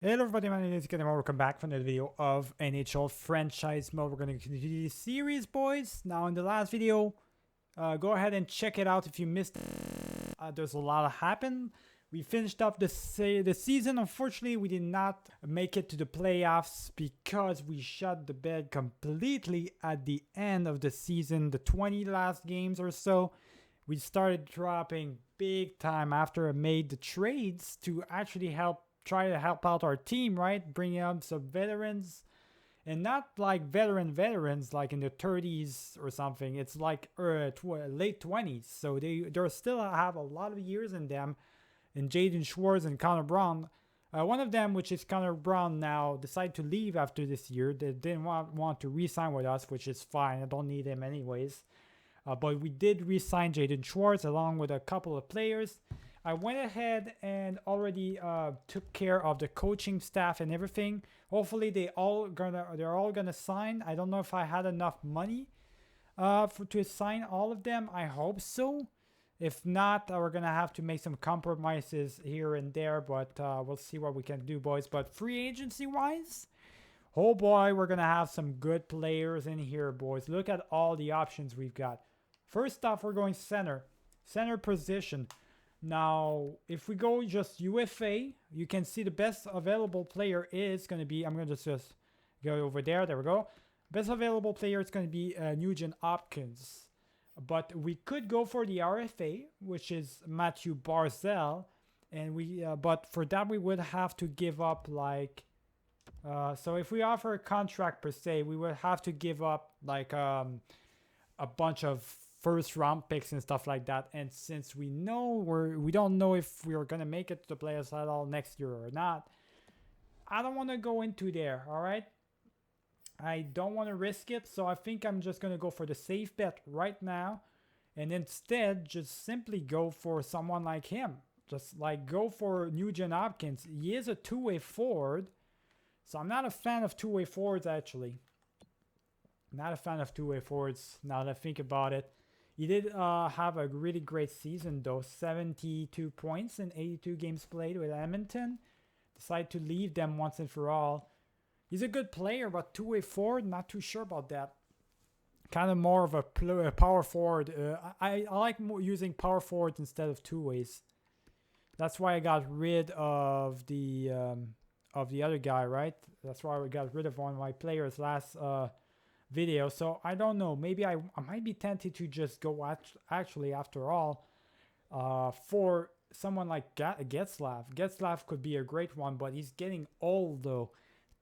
Hello everybody, my name is Ken and welcome back for another video of NHL Franchise Mode. We're going to continue the series, boys. Now in the last video, go ahead and check it out if you missed it. There's a lot happened. We finished up the season. Unfortunately, we did not make it to the playoffs because we shut the bed completely at the end of the season. The 20 last games or so, we started dropping big time after I made the trades to actually try to help out our team, right? Bringing up some veterans, and not like veterans like in the 30s or something. It's like late 20s, so they still have a lot of years in them. And Jaden Schwartz and Connor Brown, one of them, which is Connor Brown, now decided to leave after this year. They didn't want to re-sign with us, which is fine. I don't need him anyways. But we did re-sign Jaden Schwartz along with a couple of players. I went ahead and already took care of the coaching staff and everything. Hopefully they're all gonna sign. I don't know if I had enough money to sign all of them. I hope so. If not, we're gonna have to make some compromises here and there, but we'll see what we can do, boys. But free agency wise, oh boy, we're gonna have some good players in here, boys. Look at all the options we've got. First off, we're going center position. Now, if we go just UFA, you can see the best available player is going to be, I'm going to just go over there. There we go. Best available player is going to be Nugent Hopkins. But we could go for the RFA, which is Matthew Barzell. And but for that, we would have to give up like, so if we offer a contract per se, we would have to give up like a bunch of first round picks and stuff like that. And since we don't know if we're gonna make it to the playoffs at all next year or not, I don't want to go into there. All right, I don't want to risk it, so I think I'm just gonna go for the safe bet right now, and instead just simply go for someone like him. Just like go for Nugent Hopkins. He is a two-way forward, so I'm not a fan of two-way forwards actually. Not a fan of two-way forwards now that I think about it. He did have a really great season though, 72 points in 82 games played with Edmonton. Decided to leave them once and for all. He's a good player, but two-way forward, not too sure about that. Kind of more of a power forward. I like using power forwards instead of two-ways. That's why I got rid of the other guy, right? That's why we got rid of one of my players last video. So I don't know, maybe I might be tempted to just go actually after all for someone like Getzlav. Getzlav could be a great one, but he's getting old though.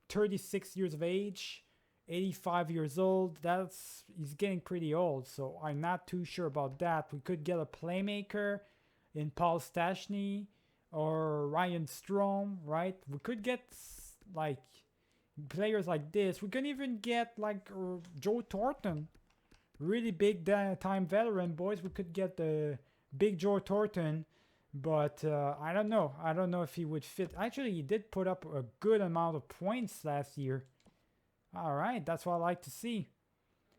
36 years of age, 85 years old. He's getting pretty old, so I'm not too sure about that. We could get a playmaker in Paul Stastny or Ryan Strome, right? We could get like players like this. We can even get like Joe Thornton, really big time veteran, boys. We could get the big Joe Thornton, but I don't know. I don't know if he would fit. Actually, he did put up a good amount of points last year. All right, that's what I like to see.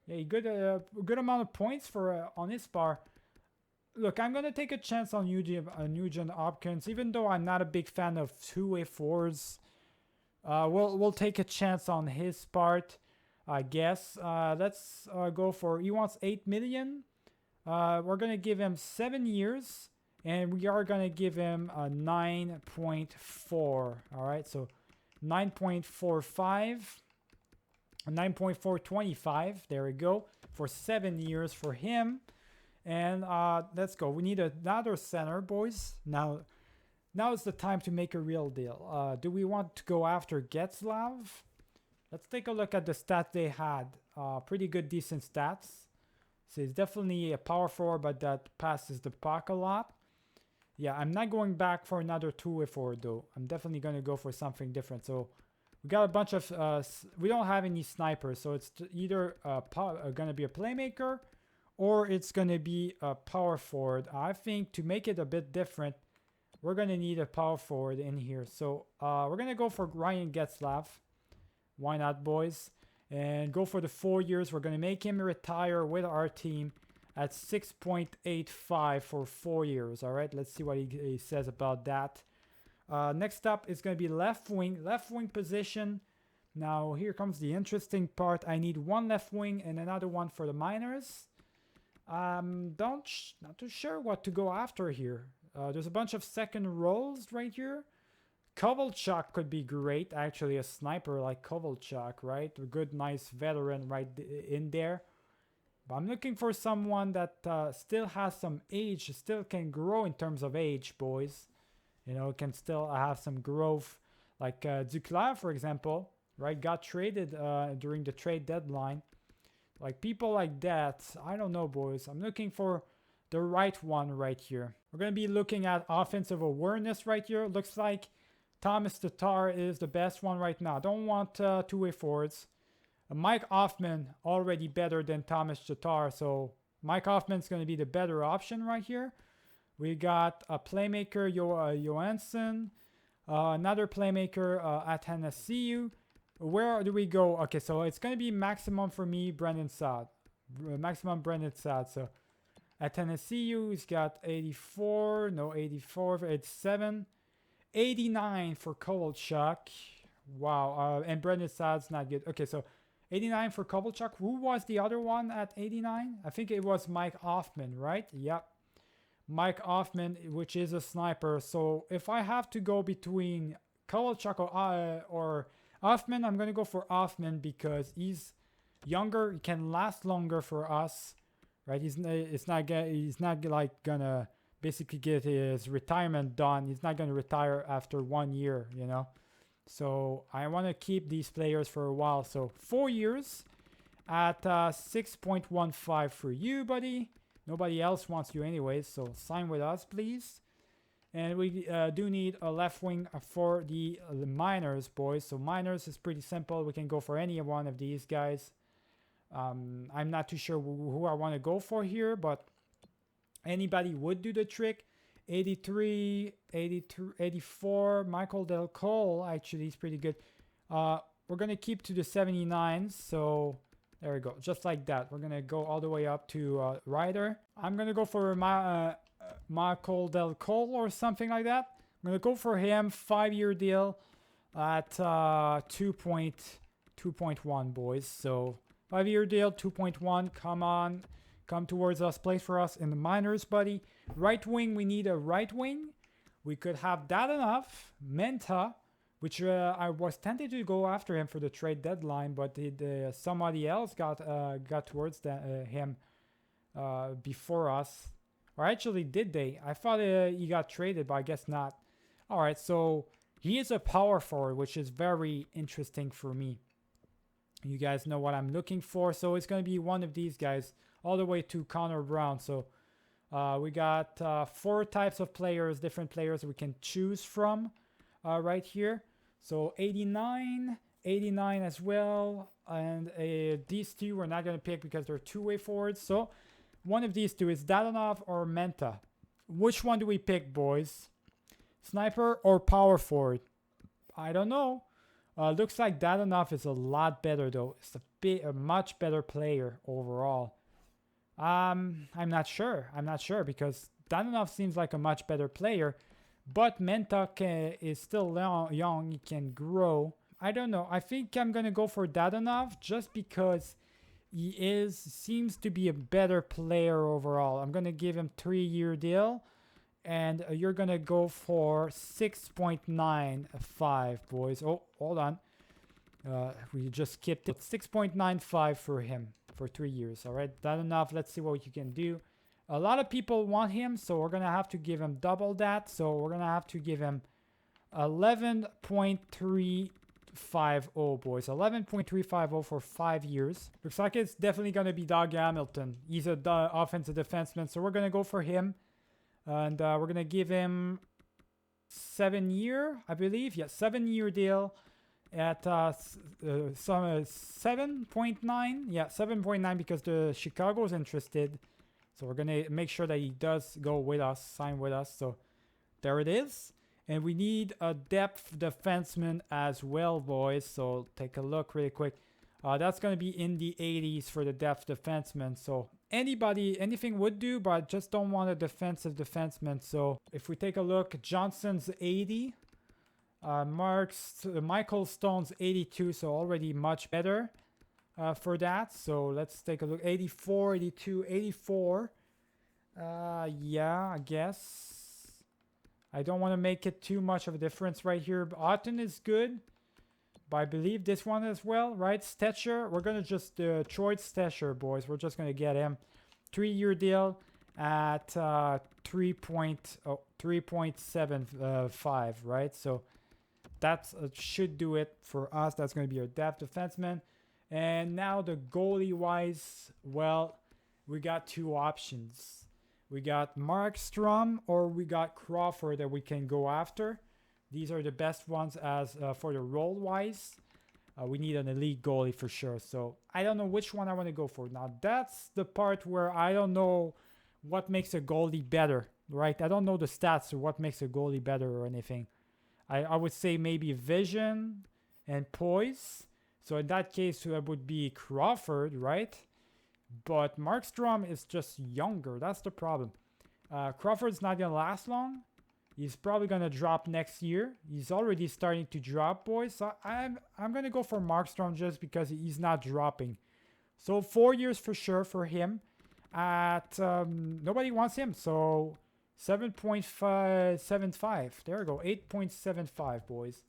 Yeah, good amount of points for on his bar. Look, I'm gonna take a chance on Nugent Hopkins, even though I'm not a big fan of two-way forwards. We'll take a chance on his part, I guess. Let's go for. He wants 8 million. We're gonna give him 7 years, and we are gonna give him a 9.4. All right, so 9.45, 9.425. There we go for 7 years for him. And let's go. We need another center, boys. Now is the time to make a real deal. Do we want to go after Getzlav? Let's take a look at the stats they had. Pretty good, decent stats. So he's definitely a power forward, but that passes the puck a lot. Yeah, I'm not going back for another two-way forward though. I'm definitely going to go for something different. So we got a bunch of... we don't have any snipers, so it's either going to be a playmaker or it's going to be a power forward. I think to make it a bit different, we're going to need a power forward in here. So we're going to go for Ryan Getzlav. Why not, boys? And go for the 4 years. We're going to make him retire with our team at 6.85 for 4 years. All right, let's see what he says about that. Next up is going to be left wing position. Now here comes the interesting part. I need one left wing and another one for the minors. Not too sure what to go after here. There's a bunch of second roles right here. Kovalchuk could be great, actually, a sniper like Kovalchuk, right? A good, nice veteran right in there. But I'm looking for someone that still has some age, still can grow in terms of age, boys. You know, can still have some growth, like Duclair, for example, right? Got traded during the trade deadline. Like people like that, I don't know, boys. I'm looking for the right one right here. We're going to be looking at offensive awareness right here. Looks like Thomas Tatar is the best one right now. Don't want two-way forwards. Mike Hoffman already better than Thomas Tatar, so Mike Hoffman's going to be the better option right here. We got a playmaker, Johansson, another playmaker at Hennessy. Where do we go? Okay, so it's going to be maximum for me, Brendan Saad. Maximum Brendan Saad. So at Tennessee, he's got 84. No, 84. 87. 89 for Kovalchuk. Wow. And Brendan Saad's not good. Okay, so 89 for Kovalchuk. Who was the other one at 89? I think it was Mike Hoffman, right? Yep. Mike Hoffman, which is a sniper. So if I have to go between Kovalchuk or Hoffman, I'm going to go for Hoffman because he's younger. He can last longer for us, right? He's not like gonna basically get his retirement done. He's not going to retire after 1 year, you know. So I want to keep these players for a while. So 4 years at 6.15 for you, buddy. Nobody else wants you anyways, so sign with us, please. And we do need a left wing for the minors, boys. So minors is pretty simple. We can go for any one of these guys. I'm not too sure who I want to go for here, but anybody would do the trick. 83, 83, 84. Michael Del Cole, actually, he's pretty good. We're going to keep to the 79s. So there we go. Just like that. We're going to go all the way up to Ryder. I'm going to go for Michael Del Cole or something like that. I'm going to go for him. 5-year deal at 2.1, boys. So 5-year deal, 2.1. Come on. Come towards us. Play for us in the minors, buddy. Right wing, we need a right wing. We could have that enough. Menta, which I was tempted to go after him for the trade deadline, but somebody else got towards him before us. Or actually, did they? I thought he got traded, but I guess not. All right, so he is a power forward, which is very interesting for me. You guys know what I'm looking for. So it's going to be one of these guys all the way to Connor Brown. So we got 4 types of players, different players we can choose from right here. So 89 as well. And these two we're not going to pick because they're two-way forwards. So one of these two is Dadonov or Menta. Which one do we pick, boys? Sniper or power forward? I don't know. Looks like Dadonov is a lot better though. It's a much better player overall. I'm not sure. Because Dadonov seems like a much better player, but Menta is still young. He can grow. I don't know. I think I'm gonna go for Dadonov just because he seems to be a better player overall. I'm gonna give him 3-year deal, and you're gonna go for 6.95, boys. Oh, hold on. We just skipped it. 6.95 for him for 3 years. All right, that enough. Let's see what you can do. A lot of people want him, so we're gonna have to give him double that. So we're gonna have to give him 11.350, boys. 11.350 for 5 years. Looks like it's definitely gonna be Doug Hamilton. He's a offensive defenseman, so we're gonna go for him, and we're gonna give him 7-year, I believe. Yeah, 7-year deal at 7.9. Yeah, 7.9 because the Chicago's interested. So we're going to make sure that he does go with us, sign with us. So there it is. And we need a depth defenseman as well, boys. So take a look really quick. That's going to be in the 80s for the depth defenseman. So anything would do, but just don't want a defensive defenseman. So if we take a look, Johnson's 80. Michael Stone's 82, so already much better for that. So let's take a look. 84, 82, 84. Yeah, I guess. I don't want to make it too much of a difference right here. But Otten is good. But I believe this one as well, right? Stetcher. We're going to just Troy Stetcher, boys. We're just going to get him. 3-year deal at 3.75, right? So that should do it for us. That's going to be our depth defenseman. And now the goalie-wise, well, we got two options. We got Markstrom or we got Crawford that we can go after. These are the best ones as for the role-wise. We need an elite goalie for sure. So I don't know which one I want to go for. Now that's the part where I don't know what makes a goalie better, right? I don't know the stats or what makes a goalie better or anything. I would say maybe vision and poise. So in that case, it would be Crawford, right? But Markstrom is just younger. That's the problem. Crawford's not going to last long. He's probably going to drop next year. He's already starting to drop, boys. So I'm going to go for Markstrom just because he's not dropping. So 4 years for sure for him. Nobody wants him. So 7.75. There we go. 8.75, boys.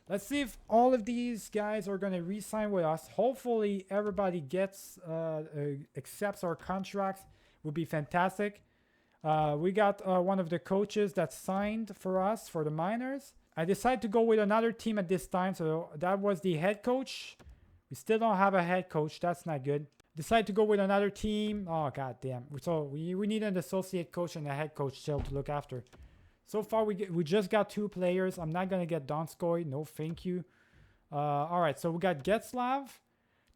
Let's see if all of these guys are going to re-sign with us. Hopefully everybody accepts our contracts. Would be fantastic. We got one of the coaches that signed for us for the minors. I decided to go with another team at this time. So that was the head coach. We still don't have a head coach. That's not good. Decided to go with another team. Oh, god damn. So we need an associate coach and a head coach still to look after. So far, we just got 2 players. I'm not going to get Donskoy. No, thank you. All right, so we got Getzlav.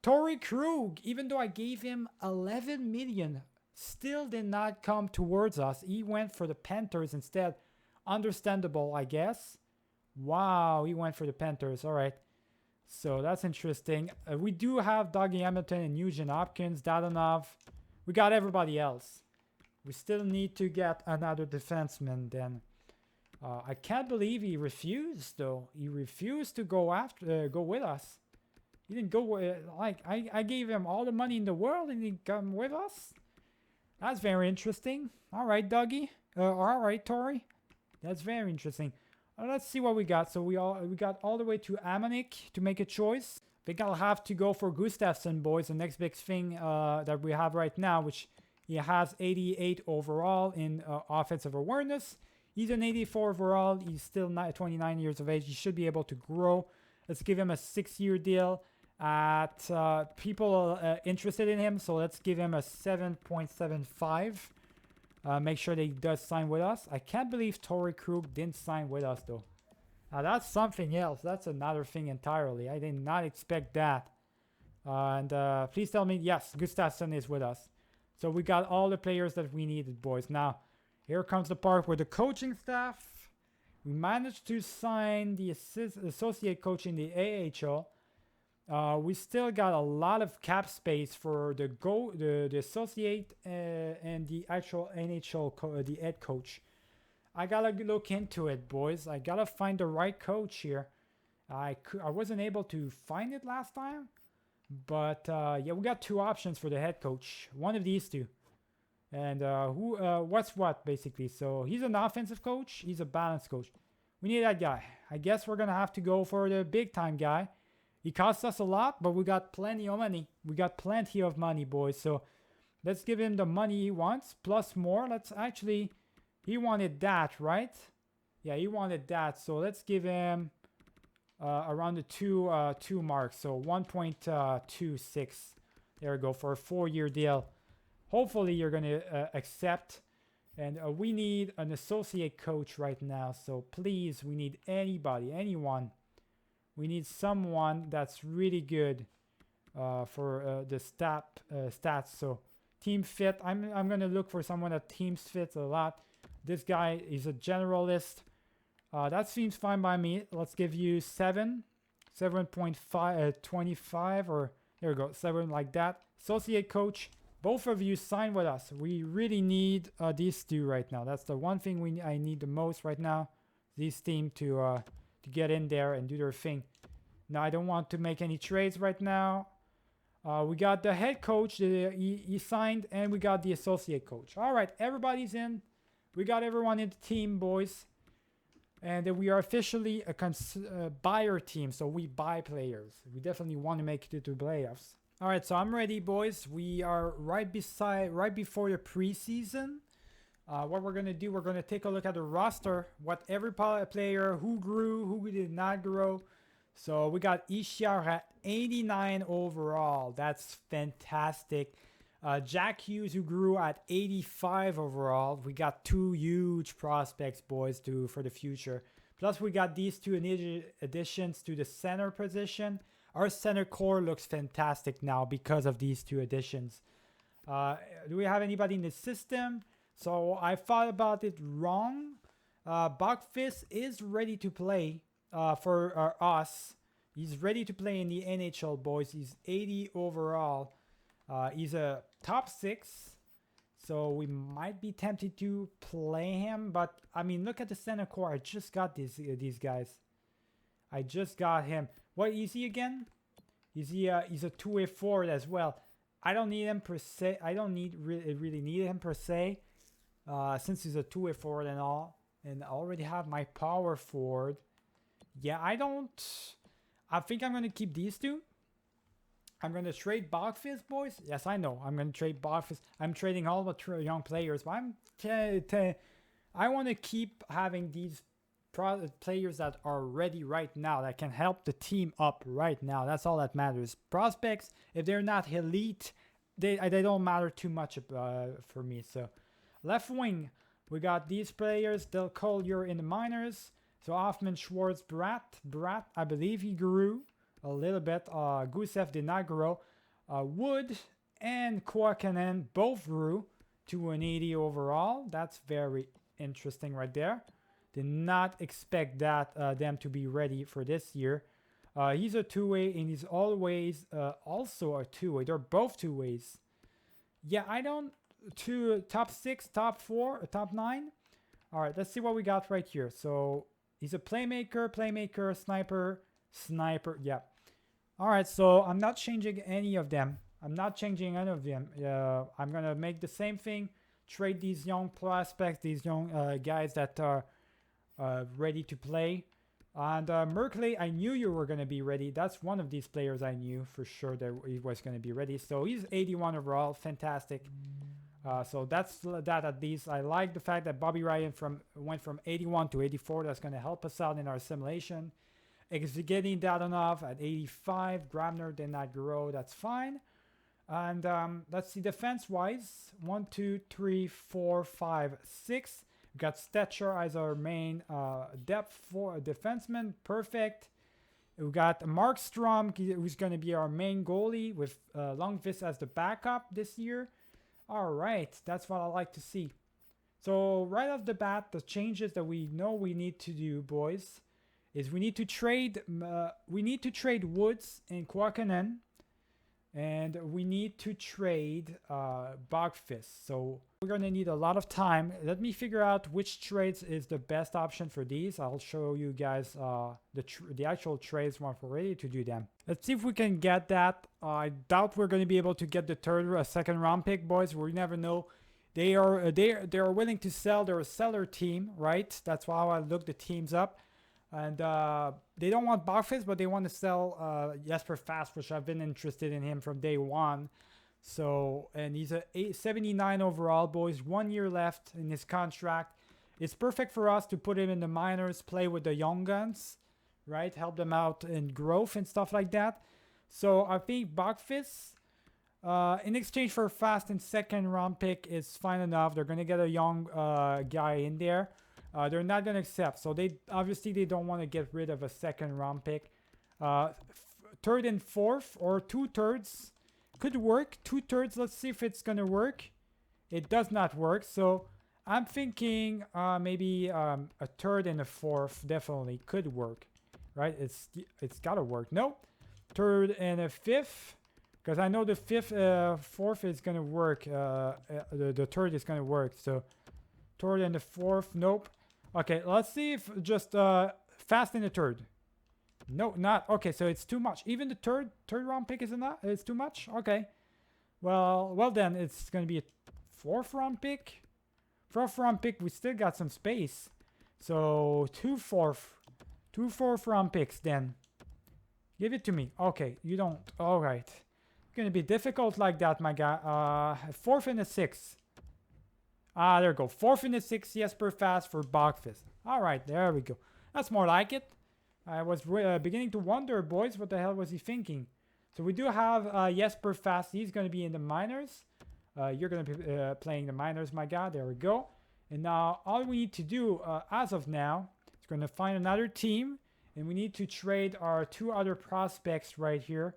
Torrey Krug, even though I gave him 11 million, still did not come towards us. He went for the Panthers instead. Understandable, I guess. Wow, he went for the Panthers. All right. So that's interesting. We do have Dougie Hamilton and Eugene Hopkins, Dadonov. We got everybody else. We still need to get another defenseman then. I can't believe he refused though. He refused to go with us. He didn't go I gave him all the money in the world and he didn't come with us. That's very interesting. All right, Dougie. All right, Tori. That's very interesting. Let's see what we got. So we got all the way to Amanik to make a choice. I think I'll have to go for Gustafsson, boys. The next big thing that we have right now, which he has 88 overall in offensive awareness. He's an 84 overall. He's still 29 years of age. He should be able to grow. Let's give him a 6-year deal. People interested in him, so let's give him a 7.75. Make sure that he does sign with us. I can't believe Torrey Krug didn't sign with us, though. Now, that's something else. That's another thing entirely. I did not expect that. Please tell me, yes, Gustafsson is with us. So we got all the players that we needed, boys. Now, here comes the part where the coaching staff. We managed to sign the associate coach in the AHL. We still got a lot of cap space for the associate and the actual NHL the head coach. I gotta look into it, boys. I gotta find the right coach here. I wasn't able to find it last time, but yeah, we got 2 options for the head coach. One of these 2, and what's what basically. So he's an offensive coach. He's a balanced coach. We need that guy. I guess we're gonna have to go for the big time guy. He costs us a lot, but we got plenty of money. We got plenty of money, boys. So let's give him the money he wants, plus more. He wanted that, right? Yeah, he wanted that. So let's give him around the 2 mark. So 1.26. There we go for a 4-year deal. Hopefully you're going to accept. And we need an associate coach right now. So please, we need anyone. We need someone that's really good for the stats. So team fit. I'm gonna look for someone that teams fits a lot. This guy is a generalist. That seems fine by me. Let's give you 7.25 or there we go, 7 like that. Associate coach. Both of you sign with us. We really need these 2 right now. That's the one thing I need the most right now. These team to to get in there and do their thing. Now, I don't want to make any trades right now. We got the head coach, he signed, and we got the associate coach. All right, everybody's in. We got everyone in the team, boys. And we are officially a buyer team, so we buy players. We definitely want to make it to the playoffs. All right, so I'm ready, boys. We are right before the preseason. What we're gonna do, we're gonna take a look at the roster, what every player, who grew, who did not grow. So we got Ishiar at 89 overall. That's fantastic. Jack Hughes, who grew at 85 overall. We got 2 huge prospects, boys, for the future. Plus, we got these 2 additions to the center position. Our center core looks fantastic now because of these 2 additions. Do we have anybody in the system? So I thought about it wrong. Buckfist is ready to play for us. He's ready to play in the NHL, boys. He's 80 overall. He's a top 6. So we might be tempted to play him. But, I mean, look at the center core. I just got these guys. I just got him. What is he again? He's a two-way forward as well. I don't need him per se. I don't really need him per se. Since he's a two-way forward and all. And I already have my power forward. Yeah, I think I'm going to keep these 2. I'm going to trade Bogfist, boys. Yes, I know. I'm going to trade Bogfist. I'm trading all the young players. But I want to keep having these players that are ready right now, that can help the team up right now. That's all that matters. Prospects, if they're not elite, they don't matter too much for me. So left wing, we got these players. Del Collier in the minors. So Hoffman, Schwartz, Bratt, I believe he grew a little bit. Gusev did not grow. Wood and Kwakanen both grew to an 80 overall. That's very interesting right there. Did not expect that them to be ready for this year. He's a two-way, and he's always also a two-way. They're both two-ways. Yeah, top 6, top 4, top 9. All right, let's see what we got right here. So he's a playmaker, sniper. Yeah. All right, so I'm not changing any of them. I'm going to make the same thing. Trade these young prospects, these young guys that are ready to play. And Merkley, I knew you were going to be ready. That's one of these players I knew for sure that he was going to be ready. So he's 81 overall. Fantastic. So that's that at least. I like the fact that Bobby Ryan went from 81 to 84. That's going to help us out in our simulation. Getting Dadonov at 85. Grabner did not grow. That's fine. And let's see defense-wise. 1, 2, 3, 4, 5, 6. We got Stetcher as our main depth for defenseman. Perfect. We got Markstrom, who's going to be our main goalie with Lundqvist as the backup this year. All right, that's what I like to see. So right off the bat, the changes that we know we need to do, boys, is we need to trade Woods and Kwakanen, and we need to trade Bogfist. So we're going to need a lot of time. Let me figure out which trades is the best option for these. I'll show you guys the actual trades once we're ready to do them. Let's see if we can get that. I doubt we're going to be able to get the second round pick, boys. We never know. They are willing to sell. They're a seller team, right? That's how I look the teams up. And they don't want Bogfist, but they want to sell Jesper Fast, which I've been interested in him from day one. So, and he's a 79 overall, boys. 1 year left in his contract. It's perfect for us to put him in the minors, play with the young guns, right? Help them out in growth and stuff like that. So I think Bogfist, in exchange for a fast and second round pick, is fine enough. They're going to get a young guy in there. They're not going to accept. So they don't want to get rid of a second round pick. Third and fourth, or 2/3 could work. 2/3, let's see if it's going to work. It does not work. So I'm thinking maybe a third and a fourth definitely could work, right? It's got to work. Nope. Third and a fifth, because I know the fourth is going to work. The third is going to work. So third and the fourth, nope. Okay, let's see if just fast in the third. No, not. Okay, so it's too much. Even the third round pick is enough? It's too much? Okay. Well then, it's going to be a fourth round pick. Fourth round pick, we still got some space. So, two fourth round picks then. Give it to me. Okay, you don't. All right. It's going to be difficult like that, my guy. Fourth and a sixth. Ah, there we go. Fourth and a sixth, Jesper Fast for Bogfist. All right, there we go. That's more like it. I was beginning to wonder, boys, what the hell was he thinking? So we do have Jesper Fast. He's going to be in the minors. You're going to be playing the minors, my guy. There we go. And now all we need to do as of now is going to find another team. And we need to trade our two other prospects right here.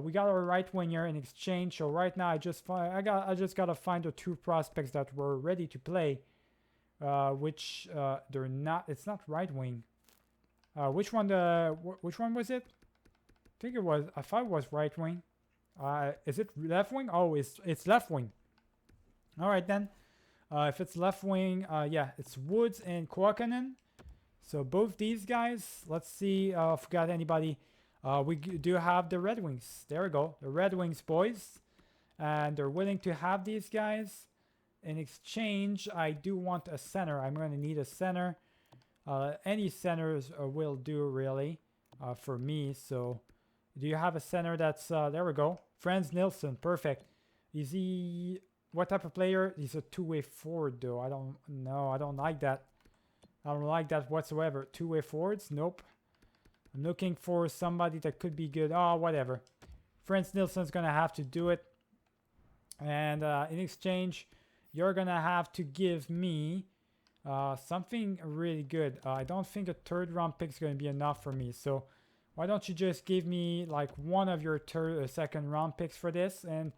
We got our right winger in exchange. So right now I just got to find the two prospects that were ready to play. Which they're not. It's not right wing. Which one was it? I think it was. I thought it was right wing. Is it left wing? Oh, it's left wing. All right then. If it's left wing, yeah, it's Woods and Kuokkanen. So both these guys. Let's see if we got anybody. We do have the Red Wings. There we go. The Red Wings boys, and they're willing to have these guys. In exchange, I do want a center. I'm going to need a center. Any centers will do really for me. So do you have a center that's there we go. Franz Nilsson, perfect. Is he what type of player? He's a two-way forward though. I don't know. I don't like that. I don't like that whatsoever. Two-way forwards? Nope. I'm looking for somebody that could be good. Oh, whatever. Franz Nilsson's gonna have to do it. And in exchange, you're gonna have to give me something really good. I don't think a third round pick is gonna be enough for me. So why don't you just give me like one of your second round picks for this, and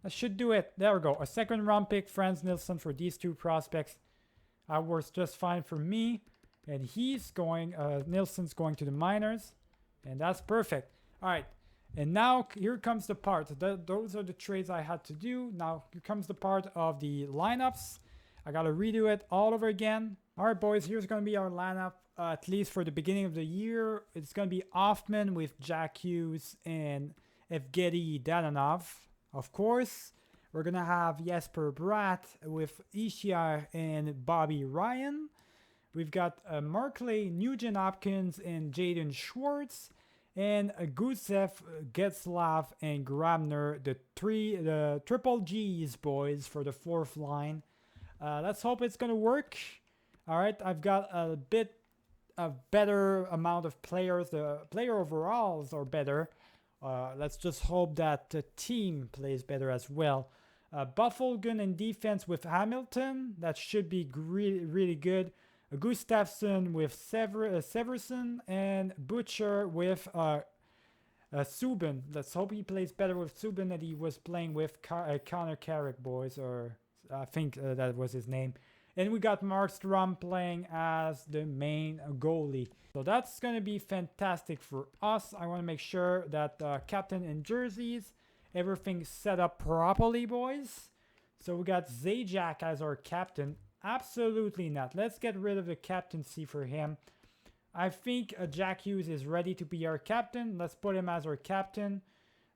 that should do it. There we go. A second round pick, Franz Nilsson, for these two prospects. That works just fine for me. And he's going. Nilsson's going to the minors, and that's perfect. All right. And now here comes the part. Those are the trades I had to do. Now here comes the part of the lineups. I got to redo it all over again. All right, boys, here's going to be our lineup, at least for the beginning of the year. It's going to be Hoffman with Jack Hughes and Evgeny Dadonov. Of course, we're going to have Jesper Bratt with Ishia and Bobby Ryan. We've got Markley, Nugent Hopkins, and Jaden Schwartz. And Gusev, Getzlav, and Grabner, the triple G's, boys, for the fourth line. Let's hope it's going to work. All right, I've got a bit of better amount of players. The player overalls are better. Let's just hope that the team plays better as well. Buffalgun in defense with Hamilton. That should be really good. Gustafsson with Severson, and Butcher with Subban. Let's hope he plays better with Subban than he was playing with Connor Carrick, boys, or I think that was his name. And we got Markstrom playing as the main goalie. So that's going to be fantastic for us. I want to make sure that captain and jerseys, everything's set up properly, boys. So we got Zajac as our captain. Absolutely not. Let's get rid of the captaincy for him. I think Jack Hughes is ready to be our captain. Let's put him as our captain.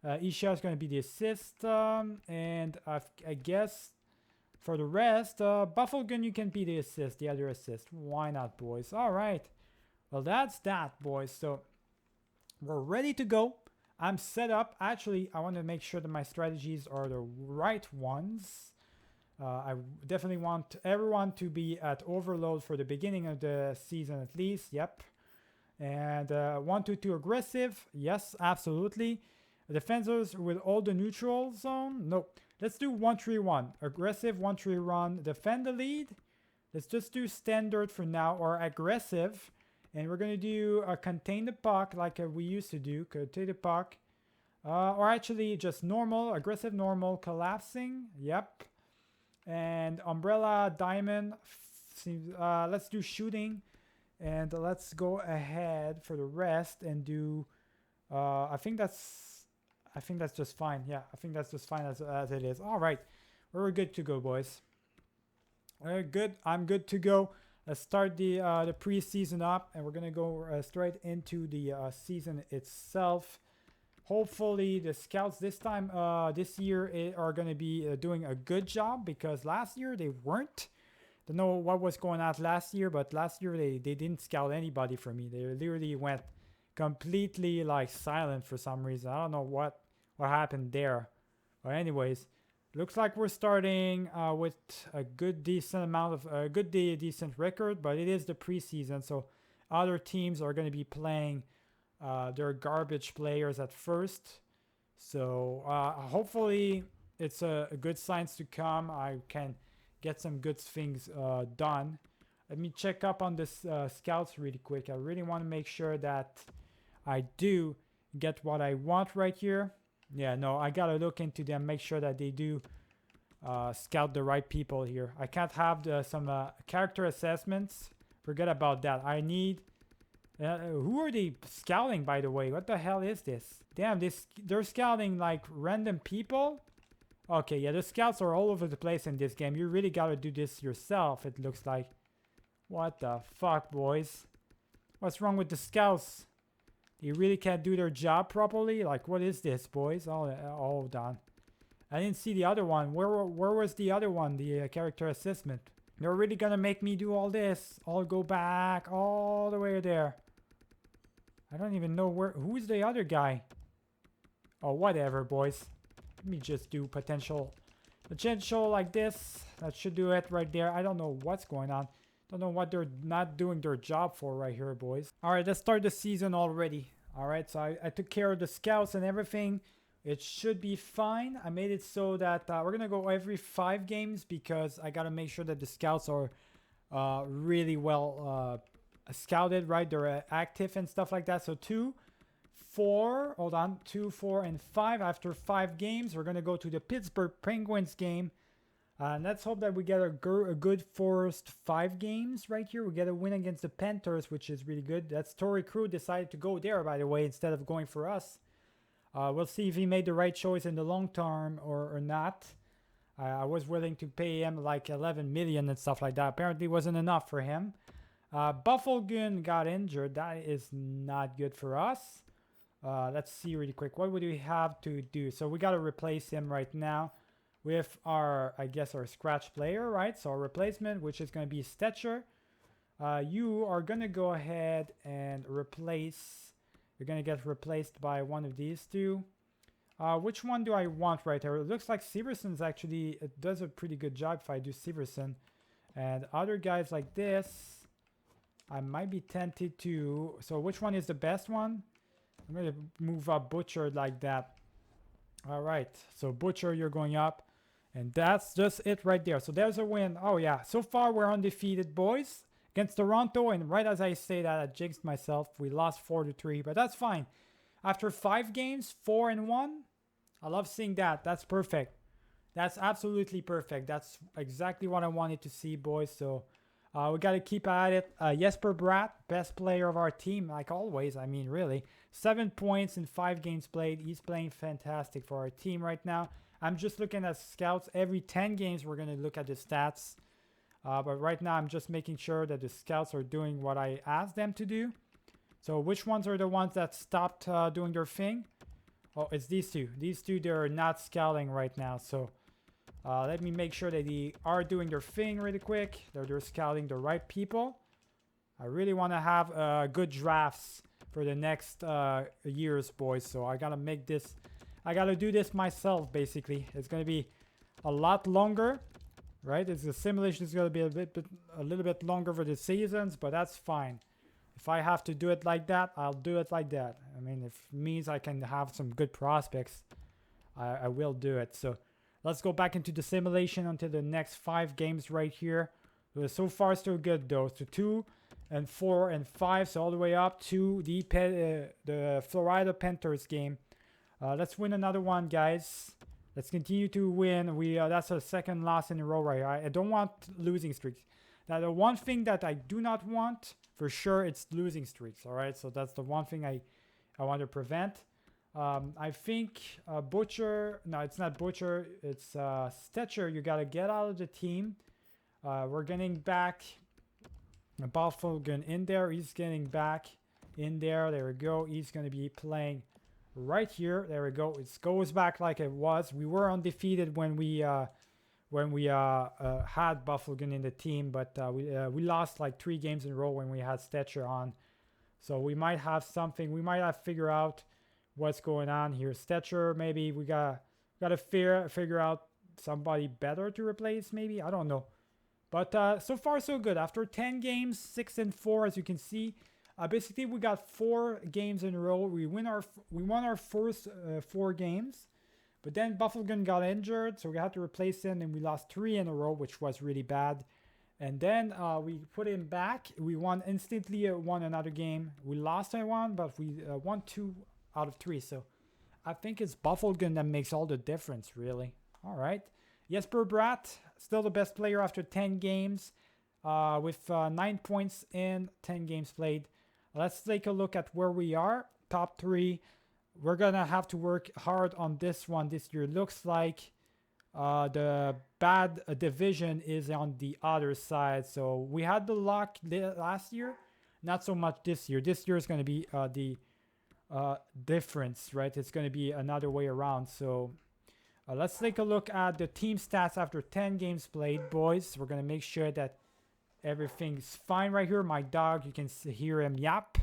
Isha is going to be the assist. And I guess for the rest, Buffalgun, you can be the assist, the other assist. Why not, boys? All right. Well, that's that, boys. So we're ready to go. I'm set up. Actually, I want to make sure that my strategies are the right ones. I definitely want everyone to be at overload for the beginning of the season at least. Yep. And 1-2-2 aggressive. Yes, absolutely. Defenders with all the neutral zone. No. Let's do 1-3-1. Aggressive 1-3-1. Defend the lead. Let's just do standard for now, or aggressive. And we're going to do contain the puck like we used to do. Contain the puck. Or actually just normal. Aggressive normal. Collapsing. Yep. And umbrella diamond. Let's do shooting, and let's go ahead for the rest and do I think that's just fine. Yeah, I think that's just fine as it is. All right, we're good to go, boys. We're good. I'm good to go. Let's start the preseason up, and we're gonna go straight into the season itself. Hopefully, the scouts this time, this year, are gonna be doing a good job, because last year they weren't. Don't know what was going on last year, but last year they didn't scout anybody for me. They literally went completely like silent for some reason. I don't know what happened there. But anyways, looks like we're starting with a good decent amount of decent record, but it is the preseason, so other teams are going to be playing their garbage players at first. So hopefully it's a good signs to come. I can get some good things done. Let me check up on this scouts really quick. I really want to make sure that I do get what I want right here. Yeah, no, I gotta look into them, make sure that they do scout the right people here. I can't have some character assessments. Forget about that. I need... who are they scouting, by the way? What the hell is this? Damn, they're scouting like random people? Okay, yeah, the scouts are all over the place in this game. You really gotta do this yourself, it looks like. What the fuck, boys? What's wrong with the scouts? They really can't do their job properly? Like, what is this, boys? Oh, hold on. I didn't see the other one. Where was the other one, the character assessment? They're really gonna make me do all this. I'll go back all the way there. I don't even know who's the other guy. Oh, whatever, boys. Let me just do potential like this. That should do it right there. I don't know what's going on. Don't know what they're not doing their job for right here, boys. All right, let's start the season already. All right, so I took care of the scouts and everything. It should be fine. I made it so that we're gonna go every 5 games, because I gotta make sure that the scouts are really well scouted, right? They're active and stuff like that. So 2, 4, hold on, 2, 4, and 5. After 5 games, we're gonna go to the Pittsburgh Penguins game. And let's hope that we get a good first 5 games right here. We get a win against the Panthers, which is really good. That's Torrey Crew decided to go there, by the way, instead of going for us. We'll see if he made the right choice in the long term or not. I was willing to pay him like 11 million and stuff like that. Apparently it wasn't enough for him. Buffalgun got injured. That is not good for us. Let's see really quick. What would we have to do? So we got to replace him right now with our, I guess, our scratch player, right? So our replacement, which is going to be Stetcher. You are going to go ahead and replace. You're going to get replaced by one of these two. Which one do I want right here? It looks like Severson's actually does a pretty good job if I do Severson. And other guys like this, I might be tempted to. So which one is the best one? I'm going to move up Butcher like that. All right. So Butcher, you're going up. And that's just it right there. So there's a win. Oh, yeah. So far, we're undefeated, boys, against Toronto. And right as I say that, I jinxed myself. We lost 4-3, but that's fine. After 5 games, 4-1. I love seeing that. That's perfect. That's absolutely perfect. That's exactly what I wanted to see, boys. So we got to keep at it. Jesper Bratt, best player of our team, like always. I mean, really. 7 points in 5 games played. He's playing fantastic for our team right now. I'm just looking at scouts. Every 10 games, we're going to look at the stats. But right now, I'm just making sure that the scouts are doing what I asked them to do. So which ones are the ones that stopped doing their thing? Oh, it's these two. These two, they're not scouting right now. So let me make sure that they are doing their thing really quick. They're scouting the right people. I really want to have good drafts for the next years, boys. So I got to make this... I got to do this myself, basically. It's going to be a lot longer, right? The simulation is going to be a little bit longer for the seasons, but that's fine. If I have to do it like that, I'll do it like that. I mean, if it means I can have some good prospects, I will do it. So let's go back into the simulation until the next 5 games right here. So far, still good, though. So 2 and 4 and 5, so all the way up to the Florida Panthers game. Let's win another one, guys. Let's continue to win. That's a second loss in a row right here. I don't want losing streaks. Now, the one thing that I do not want, for sure, it's losing streaks, all right? So that's the one thing I want to prevent. I think Butcher... No, it's not Butcher. It's Stetcher. You got to get out of the team. We're getting back Baffelgun in there. He's getting back in there. There we go. He's going to be playing right here. There we go. It goes back like it was. We were undefeated when we had Baffelgun in the team, but we lost like 3 games in a row when we had Stetcher on. So we might have something. We might have to figure out what's going on here. Stetcher, maybe we got to figure out somebody better to replace. Maybe, I don't know. But so far so good. After 10 games, 6-4, as you can see. Basically, we got 4 games in a row. We won our first 4 games, but then Baffelgun got injured, so we had to replace him, and we lost 3 in a row, which was really bad. And then we put him back. We won instantly. Won another game. We lost one, but we won 2 out of 3. So I think it's Baffelgun that makes all the difference, really. All right. Jesper Bratt, still the best player after 10 games, with 9 points in 10 games played. Let's take a look at where we are. Top 3. We're going to have to work hard on this one this year. Looks like the bad division is on the other side. So we had the luck last year. Not so much this year. This year is going to be the difference, right? It's going to be another way around. So let's take a look at the team stats after 10 games played, boys. We're going to make sure that everything's fine right here. My dog, you can hear him yap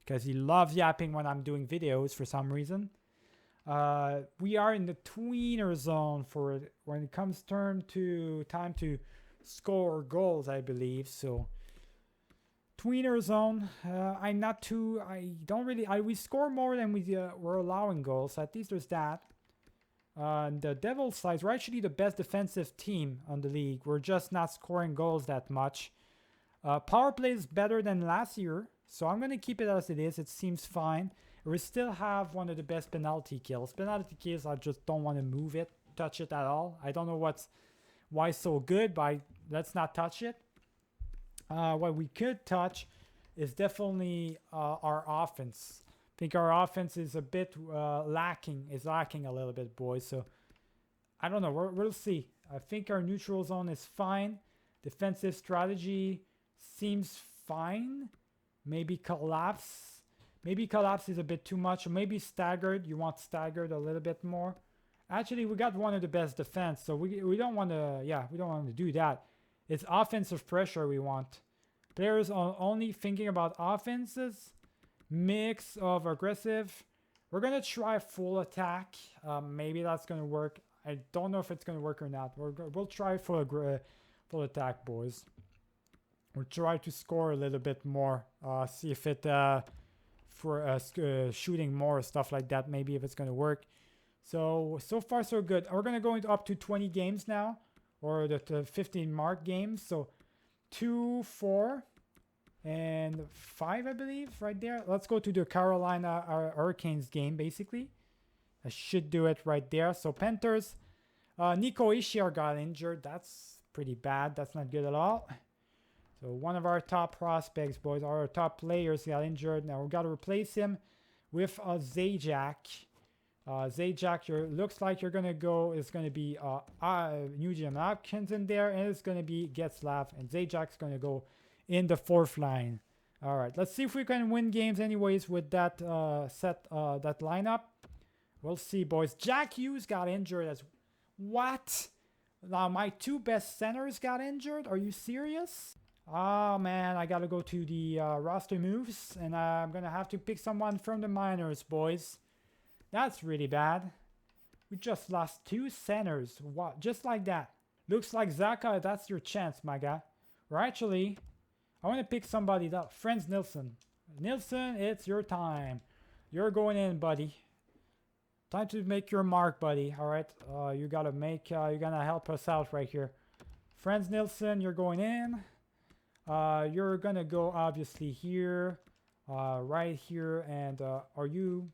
because he loves yapping when I'm doing videos for some reason. We are in the tweener zone for when it comes time to score goals, I believe. So tweener zone. We score more than we're allowing goals. At least there's that. The Devils side, we're actually the best defensive team on the league. We're just not scoring goals that much. Power play is better than last year, so I'm going to keep it as it is. It seems fine. We still have one of the best penalty kills. Penalty kills, I just don't want to touch it at all. I don't know why it's so good, but let's not touch it. What we could touch is definitely our offense. I think our offense is a bit lacking a little bit, boys. So I don't know. We'll see. I think our neutral zone is fine. Defensive strategy seems fine. Maybe collapse. Maybe collapse is a bit too much. Or maybe staggered. You want staggered a little bit more. Actually, we got one of the best defense, so we don't want to. Yeah, we don't want to do that. It's offensive pressure we want. Players are only thinking about offenses. Mix of aggressive. We're gonna try full attack. Maybe that's gonna work. I don't know if it's gonna work or not. We'll try full attack, boys. We'll try to score a little bit more. See if it for shooting more stuff like that. Maybe if it's gonna work. So far so good. We're gonna go into up to 20 games now, or the 15 mark games. So 2, 4. And 5, I believe, right there. Let's go to the Carolina Hurricanes game, basically. I should do it right there. So Panthers, Nico Hischier got injured. That's pretty bad. That's not good at all. So one of our top prospects, boys, our top players got injured. Now we've got to replace him with Zajac. Zajac, looks like you're going to go, it's going to be Nugent Hopkins in there, and it's going to be Getzlaff, and Zajac's going to go in the 4th line. All right, let's see if we can win games anyways with that that lineup. We'll see, boys. Jack Hughes got injured as what? Now my 2 best centers got injured. Are you serious? Oh man, I gotta go to the roster moves, and I'm gonna have to pick someone from the minors, boys. That's really bad. We just lost 2 centers. What? Just like that. Looks like Zaka, that's your chance, my guy. Or actually, I want to pick somebody up. Franz Nilsson. Nilsson, it's your time. You're going in, buddy. Time to make your mark, buddy. All right. You gotta make. You're gonna help us out right here. Franz Nilsson, you're going in. You're gonna go obviously here, right here, and are you?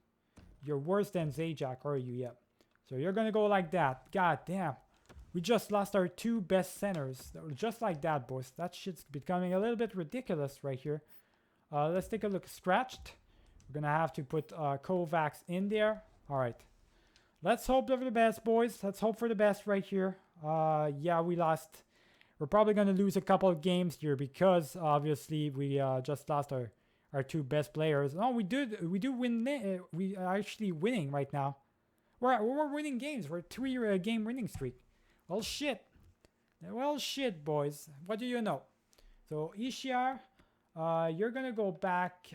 You're worse than Zajac, are you? Yep. So you're gonna go like that. God damn. We just lost our 2 best centers. Just like that, boys. That shit's becoming a little bit ridiculous right here. Let's take a look. Scratched. We're going to have to put Kovacs in there. All right. Let's hope for the best, boys. Let's hope for the best right here. Yeah, we lost We're probably going to lose a couple of games here because obviously we just lost our two best players. No, we do win. We are actually winning right now. We're winning games. We're a 3 game winning streak. Well, shit. Well, shit, boys. What do you know? So, Ishia, you're going to go back.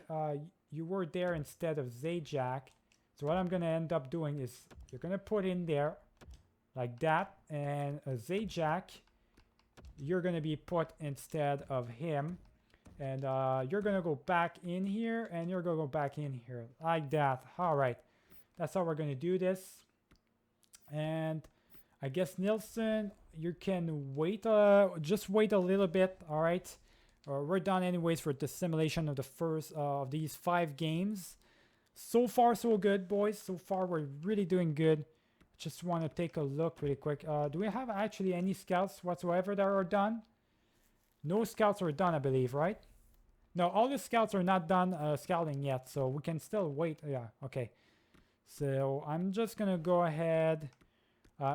You were there instead of Zajac. So, what I'm going to end up doing is you're going to put in there like that. And Zajac, you're going to be put instead of him. And you're going to go back in here. And you're going to go back in here like that. All right. That's how we're going to do this. And I guess Nielsen, you can wait, just wait a little bit, all right? We're done anyways for the simulation of the first of these 5 games. So far, so good, boys. So far, we're really doing good. Just want to take a look really quick. Do we have actually any scouts whatsoever that are done? No scouts are done, I believe, right? No, all the scouts are not done scouting yet, so we can still wait. Yeah, okay. So I'm just going to go ahead.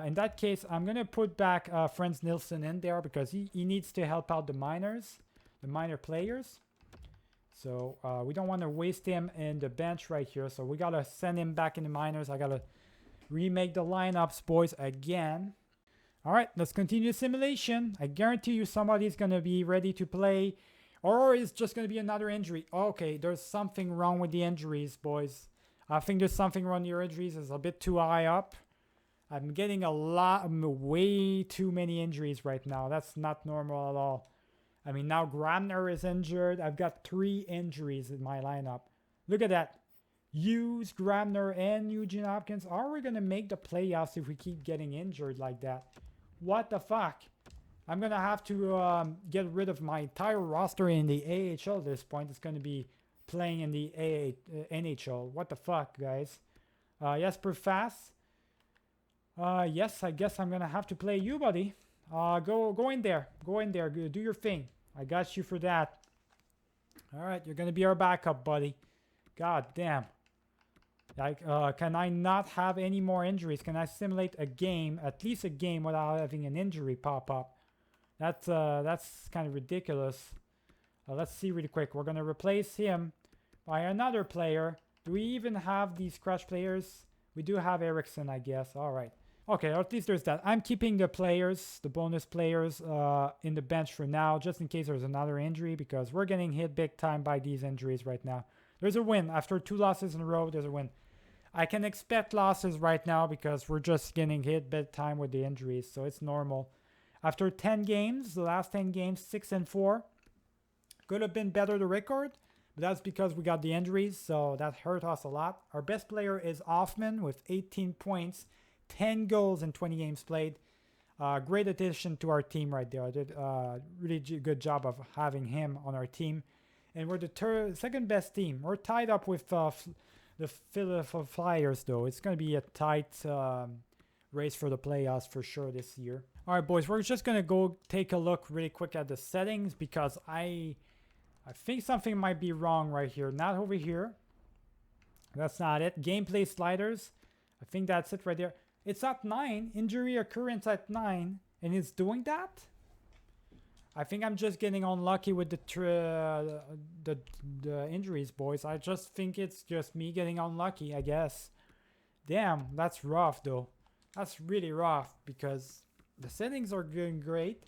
In that case, I'm going to put back Franz Nielsen in there because he needs to help out the minors, the minor players. So we don't want to waste him in the bench right here. So we got to send him back in the minors. I got to remake the lineups, boys, again. All right, let's continue the simulation. I guarantee you somebody's going to be ready to play, or it's just going to be another injury. Okay, there's something wrong with the injuries, boys. I think there's something wrong with your injuries. It's a bit too high up. I'm getting way too many injuries right now. That's not normal at all. I mean, now Grabner is injured. I've got 3 injuries in my lineup. Look at that. Hughes, Grabner, and Eugene Hopkins. Are we going to make the playoffs if we keep getting injured like that? What the fuck? I'm going to have to get rid of my entire roster in the AHL at this point. It's going to be playing in the NHL. What the fuck, guys? Jesper Fast. Yes, I guess I'm gonna have to play you, buddy. Go in there. Go in there. Do your thing. I got you for that. All right, you're gonna be our backup, buddy. God damn. Like, can I not have any more injuries? Can I simulate a game, at least a game, without having an injury pop up? That's kind of ridiculous. Let's see really quick. We're gonna replace him by another player. Do we even have these crash players? We do have Eriksson, I guess. All right. Okay, at least there's that. I'm keeping the players, the bonus players, in the bench for now, just in case there's another injury, because we're getting hit big time by these injuries right now. There's a win. After 2 losses in a row, there's a win. I can expect losses right now because we're just getting hit big time with the injuries, so it's normal. After 10 games, the last 10 games, 6-4. Could have been better the record, but that's because we got the injuries, so that hurt us a lot. Our best player is Hoffman with 18 points. 10 goals in 20 games played. Great addition to our team right there. I did a really good job of having him on our team. And we're the second best team. We're tied up with the Philadelphia Flyers, though. It's going to be a tight race for the playoffs for sure this year. All right, boys, we're just going to go take a look really quick at the settings because I think something might be wrong right here. Not over here. That's not it. Gameplay sliders. I think that's it right there. It's at 9, injury occurrence at 9, and it's doing that? I think I'm just getting unlucky with the injuries, boys. I just think it's just me getting unlucky, I guess. Damn, that's rough, though. That's really rough, because the settings are doing great,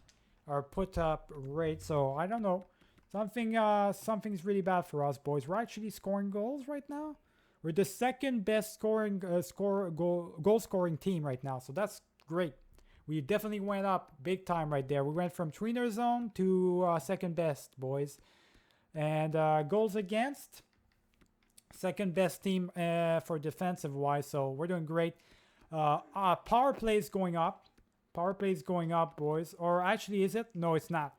are put up great, so I don't know. Something's really bad for us, boys. We're actually scoring goals right now. We're the second best scoring goal scoring team right now, so that's great. We definitely went up big time right there. We went from tweener zone to second best, boys. And goals against, second best team for defensive wise, so we're doing great. Power play is going up. Power play is going up, boys. Or actually, is it? No, it's not.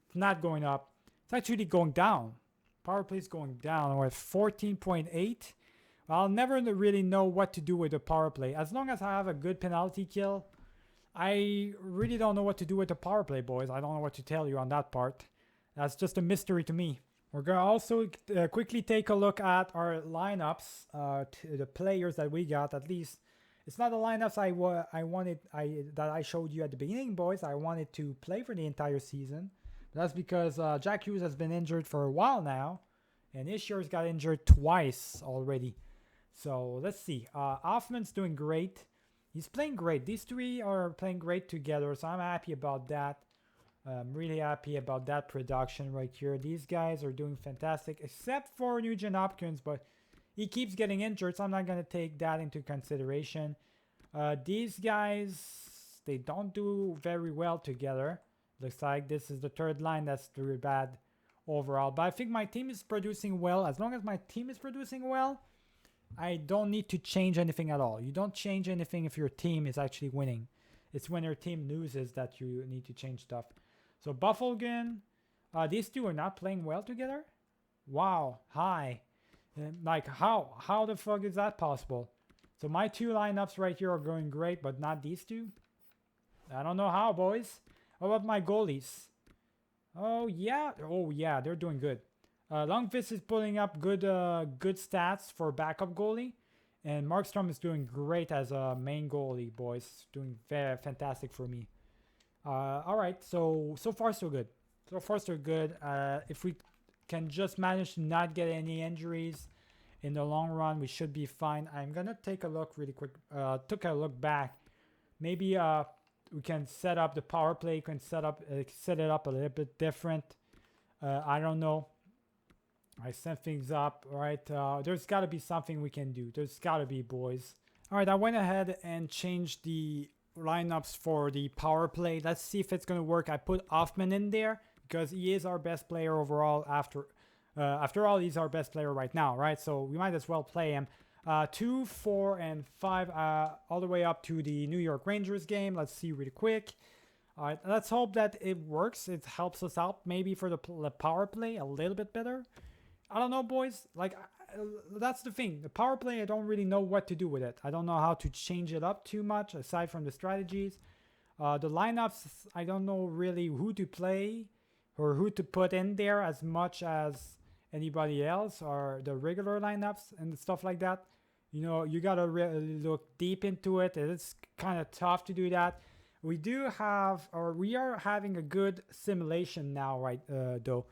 It's not going up. It's actually going down. Power play is going down. We're at 14.8. I'll never really know what to do with the power play. As long as I have a good penalty kill, I really don't know what to do with the power play, boys. I don't know what to tell you on that part. That's just a mystery to me. We're going to also quickly take a look at our lineups, the players that we got, at least It's not the lineups I wanted that I showed you at the beginning, boys. I wanted to play for the entire season. That's because Jack Hughes has been injured for a while now, and Ishiar's got injured twice already. So let's see. Hoffman's doing great. He's playing great. These three are playing great together, so I'm happy about that. I'm really happy about that production right here. These guys are doing fantastic, except for Nugent Hopkins, but he keeps getting injured, so I'm not going to take that into consideration. These guys, they don't do very well together. Looks like this is the third line that's very bad overall. But I think my team is producing well. As long as my team is producing well, I don't need to change anything at all. You don't change anything if your team is actually winning. It's when your team loses that you need to change stuff. So Buffalgan, these two are not playing well together? Wow, hi. Like how the fuck is that possible? So my two lineups right here are going great, but not these two? I don't know how, boys. How about my goalies? Oh yeah, they're doing good. Lundqvist is putting up good stats for backup goalie, and Markstrom is doing great as a main goalie, boys. Doing very fantastic for me. All right, so far so good. So far so good. If we can just manage to not get any injuries in the long run, we should be fine. I'm gonna take a look really quick. Took a look back. Maybe we can set up the power play. You can set it up a little bit different. I don't know. I set things up, right? There's got to be something we can do. There's got to be, boys. All right, I went ahead and changed the lineups for the power play. Let's see if it's going to work. I put Hoffman in there because he is our best player overall. After all, he's our best player right now, right? So we might as well play him. 2, 4, and 5, all the way up to the New York Rangers game. Let's see really quick. All right, let's hope that it works. It helps us out maybe for the power play a little bit better. I don't know, boys. Like, that's the thing. The power play, I don't really know what to do with it. I don't know how to change it up too much aside from the strategies. The lineups, I don't know really who to play or who to put in there as much as anybody else or the regular lineups and stuff like that. You know, you got to really look deep into it. It's kind of tough to do that. We are having a good simulation now, right, though.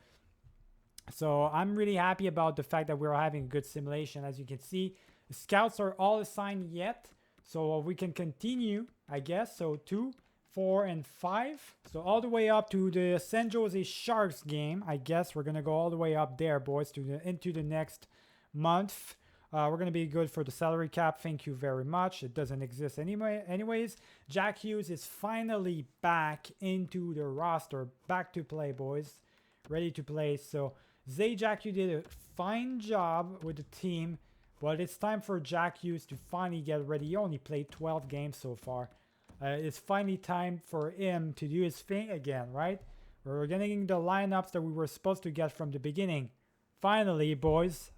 So I'm really happy about the fact that we're having a good simulation. As you can see, the scouts are all assigned yet. So we can continue, I guess. So 2, 4, and 5. So all the way up to the San Jose Sharks game. I guess we're going to go all the way up there, boys, into the next month. We're going to be good for the salary cap. Thank you very much. It doesn't exist anyways. Jack Hughes is finally back into the roster. Back to play, boys. Ready to play. So Zajac, you did a fine job with the team, but it's time for Jack Hughes to finally get ready. He only played 12 games so far. It's finally time for him to do his thing again, right? We're getting the lineups that we were supposed to get from the beginning. Finally, boys.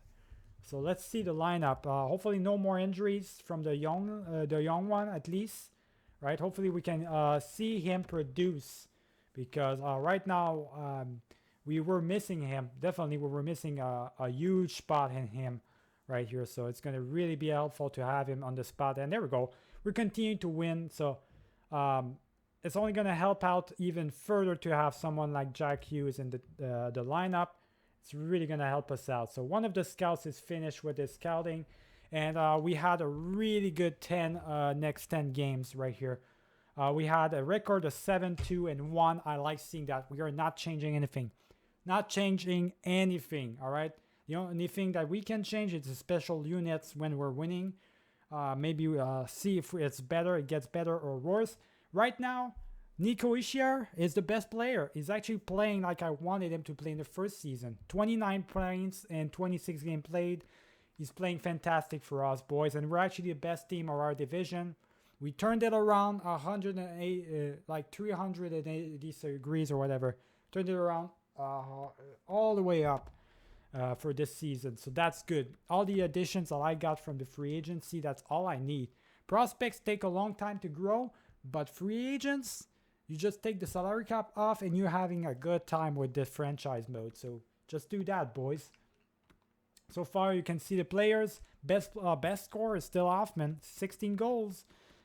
So let's see the lineup. Hopefully no more injuries from the young one at least, right? Hopefully we can see him produce because right now we were missing him. Definitely we were missing a huge spot in him right here. So it's going to really be helpful to have him on the spot. And there we go. We're continuing to win. So it's only going to help out even further to have someone like Jack Hughes in the lineup. It's really going to help us out. So one of the scouts is finished with his scouting. And we had a really good next 10 games right here. We had a record of 7, 2, and 1. I like seeing that. We are not changing anything. Not changing anything, all right? The only thing that we can change is the special units when we're winning. Maybe see if it's better, it gets better or worse. Right now, Nico Hischier is the best player. He's actually playing like I wanted him to play in the first season. 29 points and 26 games played. He's playing fantastic for us, boys. And we're actually the best team of our division. We turned it around 380 degrees or whatever. Turned it around all the way up for this season. So that's good. All the additions that I got from the free agency, that's all I need. Prospects take a long time to grow, but free agents, you just take the salary cap off and you're having a good time with this franchise mode. So just do that, boys. So far, you can see the players. Best score is still Hoffman, 16 goals.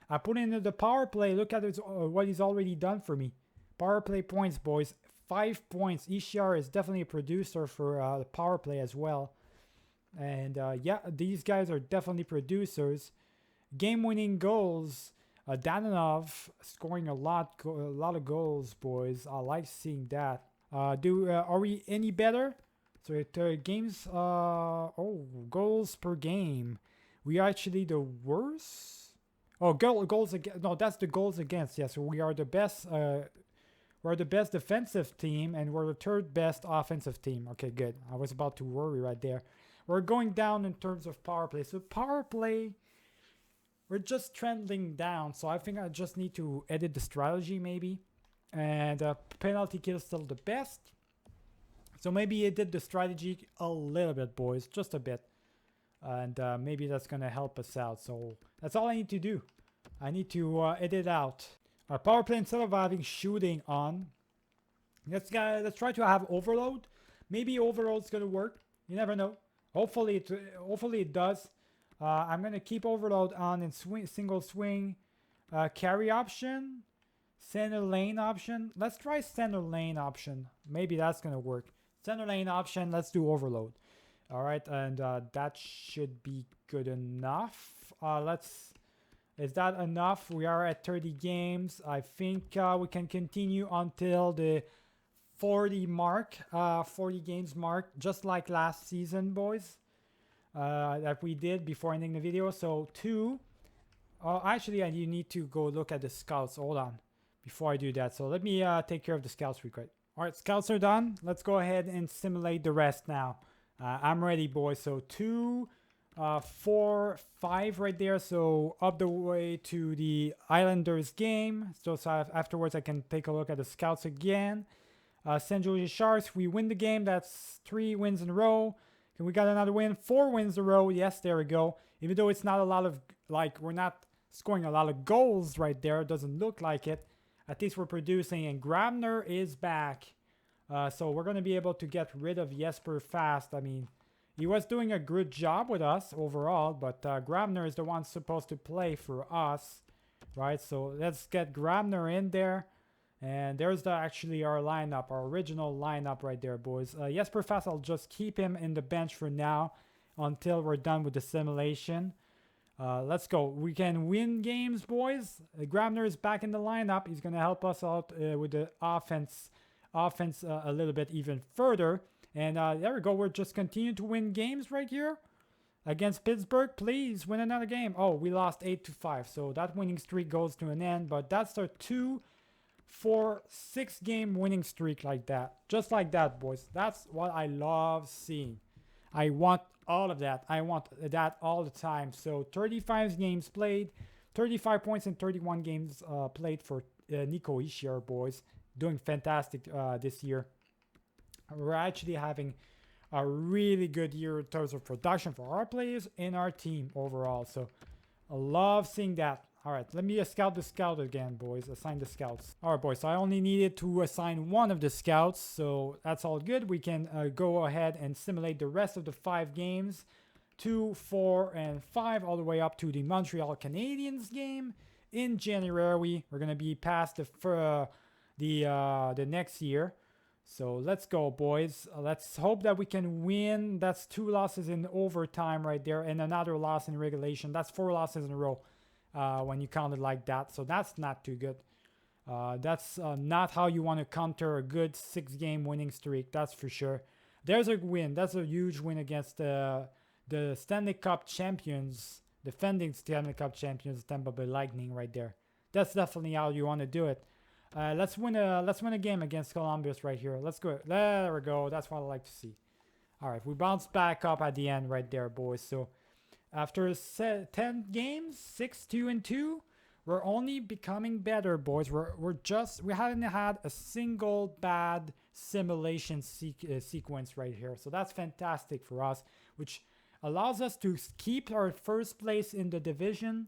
I put in the power play. Look at what he's already done for me. Power play points, boys. 5 points. Ishiyar is definitely a producer for the power play as well. And yeah, these guys are definitely producers. Game-winning goals. Danilov scoring a lot of goals, boys. I like seeing that. Are we any better? So games. Goals per game. We are actually the worst. Oh, goals against. No, that's the goals against. Yes, so we are the best. We're the best defensive team, and we're the third best offensive team. Okay, good. I was about to worry right there. We're going down in terms of power play. So power play, we're just trending down. So I think I just need to edit the strategy maybe. And penalty kill is still the best. So maybe edit the strategy a little bit, boys. Just a bit. And maybe that's going to help us out. So that's all I need to do. I need to edit out. Our power play, instead of having shooting on, let's try to have overload. Maybe overload's going to work. You never know. Hopefully it does. I'm going to keep overload on in single swing. Carry option. Center lane option. Let's try center lane option. Maybe that's going to work. Center lane option. Let's do overload. All right. And that should be good enough. Is that enough? We are at 30 games. I think we can continue until the 40 mark, 40 games mark, just like last season, boys, that we did before ending the video. So actually, you need to go look at the scouts. Hold on, before I do that. So let me take care of the scouts real quick. All right, scouts are done. Let's go ahead and simulate the rest now. I'm ready, boys. So 2, 4, 5 right there. So up the way to the Islanders game. So afterwards, I can take a look at the scouts again. San Jose Sharks, we win the game. That's 3 wins in a row. And we got another win, 4 wins in a row. Yes, there we go. Even though it's not a lot of, we're not scoring a lot of goals right there. It doesn't look like it. At least we're producing. And Grabner is back. So we're going to be able to get rid of Jesper fast. I mean, he was doing a good job with us overall. But Grabner is the one supposed to play for us. Right? So let's get Grabner in there. And there's actually our lineup, our original lineup right there, boys. Jesper Fast, I'll just keep him in the bench for now until we're done with the simulation. Let's go. We can win games, boys. Grabner is back in the lineup. He's going to help us out with the offense a little bit even further. And there we go. We're just continuing to win games right here against Pittsburgh. Please win another game. Oh, we lost 8-5. So that winning streak goes to an end. But that's our 2-4-6 game winning streak like that. Just like that, boys. That's what I love seeing. I want all of that. I want that all the time. So 35 games played, 35 points in 31 games played for Nico Ishiyar, boys. Doing fantastic this year. We're actually having a really good year in terms of production for our players and our team overall. So I love seeing that. All right, let me scout the scout again, boys. Assign the scouts. All right, boys, so I only needed to assign one of the scouts, so that's all good. We can go ahead and simulate the rest of the 5 games, 2, 4, and 5, all the way up to the Montreal Canadiens game in January. We're going to be past the next year. So let's go, boys. Let's hope that we can win. That's 2 losses in overtime right there and another loss in regulation. That's 4 losses in a row. When you count it like that. So that's not too good. That's not how you want to counter a good 6-game winning streak. That's for sure. There's a win. That's a huge win against the Stanley Cup champions, defending Stanley Cup champions, Tampa Bay Lightning right there. That's definitely how you want to do it. Let's win a game against Columbus right here. Let's go. There we go. That's what I like to see. All right, we bounce back up at the end right there, boys. So after 10 games, 6-2-2, we're only becoming better, boys. We haven't had a single bad simulation sequence right here. So that's fantastic for us, which allows us to keep our first place in the division.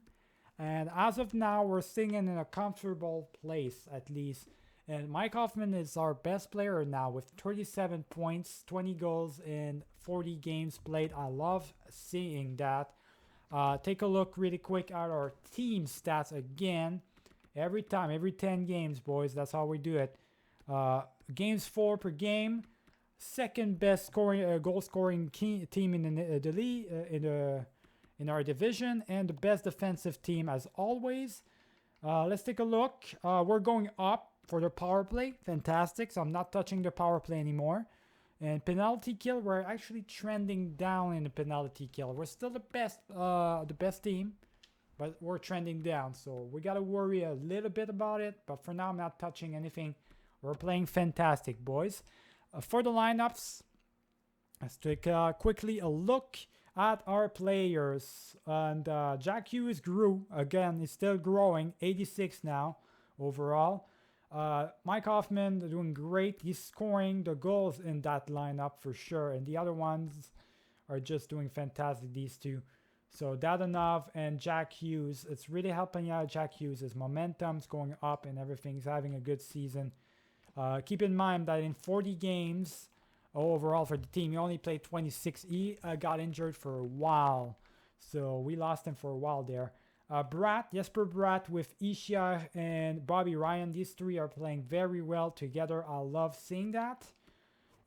And as of now, we're sitting in a comfortable place, at least And Mike Hoffman is our best player now with 37 points, 20 goals in 40 games played. I love seeing that. Take a look really quick at our team stats again. Every time, every 10 games, boys. That's how we do it. Games 4 per game. Second best scoring, goal scoring team in the league, in our division, and the best defensive team as always. Let's take a look. We're going up for the power play. Fantastic. So I'm not touching the power play anymore. And penalty kill, we're actually trending down in the penalty kill. We're still the best team, but we're trending down. So we got to worry a little bit about it. But for now, I'm not touching anything. We're playing fantastic, boys. For the lineups, let's take quickly a look at our players. And Jack Hughes grew. Again, he's still growing. 86 now overall. Mike Hoffman doing great. He's scoring the goals in that lineup for sure. And the other ones are just doing fantastic, these two. So Dadonov and Jack Hughes, it's really helping out Jack Hughes. His momentum's going up and everything's having a good season. Keep in mind that in 40 games overall for the team, he only played 26. He got injured for a while. So we lost him for a while there. Jesper Bratt with Ishia and Bobby Ryan. These three are playing very well together. I love seeing that.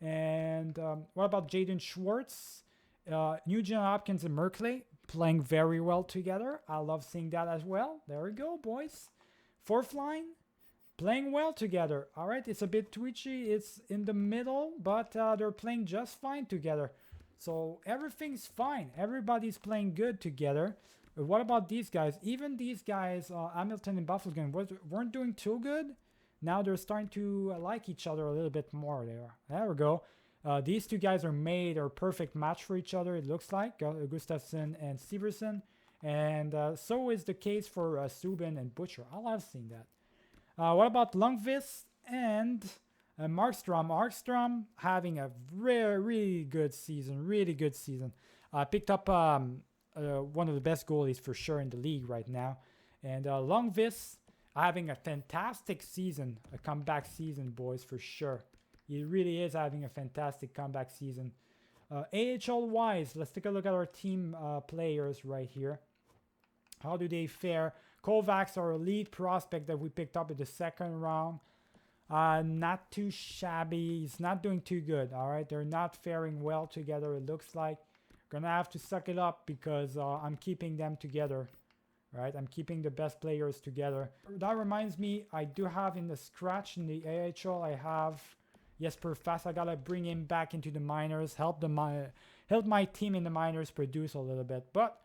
And what about Jaden Schwartz? Nugent Hopkins and Merkley playing very well together. I love seeing that as well. There we go, boys. Fourth line, playing well together. All right, it's a bit twitchy. It's in the middle, but they're playing just fine together. So everything's fine. Everybody's playing good together. What about these guys? Even these guys, Hamilton and Buffalo, weren't doing too good. Now they're starting to like each other a little bit more there. There we go. These two guys are made or perfect match for each other, it looks like. Gustafsson and Severson. And so is the case for Subban and Butcher. I love seeing that. What about Lundqvist and Markstrom? Markstrom having a really good season. Really good season. Picked up one of the best goalies for sure in the league right now. And Lundqvist having a fantastic season. A comeback season, boys, for sure. He really is having a fantastic comeback season. AHL-wise, let's take a look at our team players right here. How do they fare? Kovacs, our elite prospect that we picked up in the second round. Not too shabby. He's not doing too good, all right? They're not faring well together, it looks like. Gonna have to suck it up because I'm keeping them together, right? I'm keeping the best players together. That reminds me, I do have in the scratch in the AHL, I have Jesper Fast. I gotta bring him back into the minors, help my team in the minors produce a little bit. But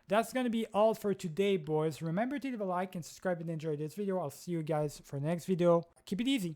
that's gonna be all for today, boys. Remember to leave a like and subscribe if you enjoyed this video. I'll see you guys for the next video. Keep it easy.